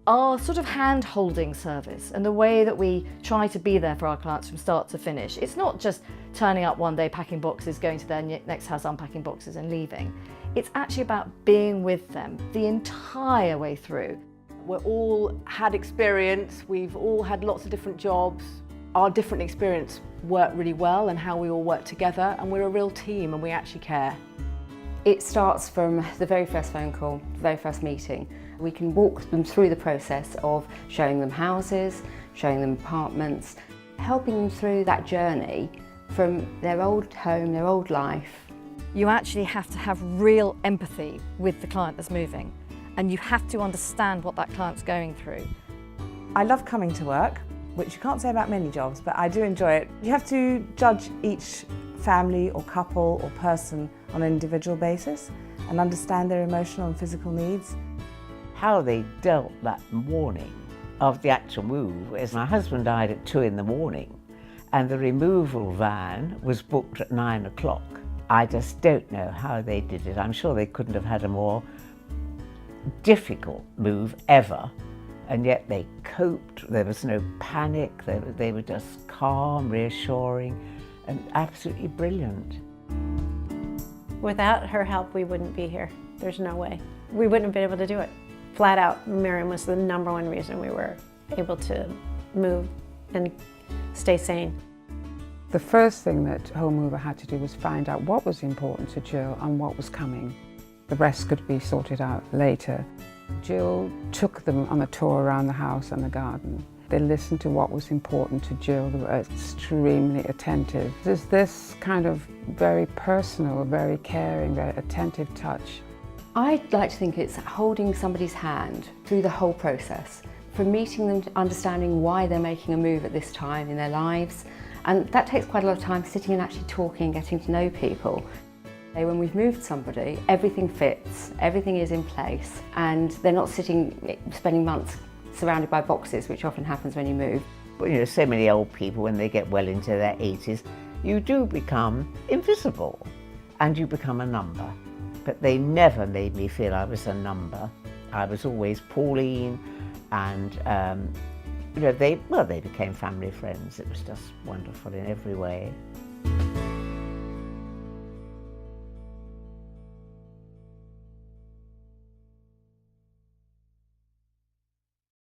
Our sort of hand-holding service and the way that we try to be there for our clients from start to finish, it's not just turning up one day, packing boxes, going to their next house, unpacking boxes and leaving. It's actually about being with them the entire way through. We're all had experience, we've all had lots of different jobs. Our different experience worked really well and how we all work together, and we're a real team and we actually care. It starts from the very first phone call, the very first meeting. We can walk them through the process of showing them houses, showing them apartments, helping them through that journey from their old home, their old life. You actually have to have real empathy with the client that's moving, and you have to understand what that client's going through. I love coming to work, which you can't say about many jobs, but I do enjoy it. You have to judge each family or couple or person on an individual basis and understand their emotional and physical needs. How they dealt that morning of the actual move is my husband died at 2 in the morning and the removal van was booked at 9 o'clock. I just don't know how they did it. I'm sure they couldn't have had a more difficult move ever, and yet they coped. There was no panic. They were just calm, reassuring, and absolutely brilliant. Without her help, we wouldn't be here. There's no way. We wouldn't have been able to do it. Flat out, Miriam was the #1 reason we were able to move and stay sane. The first thing that Homemover had to do was find out what was important to Jill and what was coming. The rest could be sorted out later. Jill took them on a tour around the house and the garden. They listened to what was important to Jill. They were extremely attentive. There's this kind of very personal, very caring, very attentive touch. I'd like to think it's holding somebody's hand through the whole process, from meeting them to understanding why they're making a move at this time in their lives. And that takes quite a lot of time, sitting and actually talking, getting to know people. When we've moved somebody, everything fits, everything is in place, and they're not spending months surrounded by boxes, which often happens when you move. But, you know, so many old people, when they get well into their 80s, you do become invisible and you become a number. But they never made me feel I was a number. I was always Pauline, and you know, they became family friends. It was just wonderful in every way.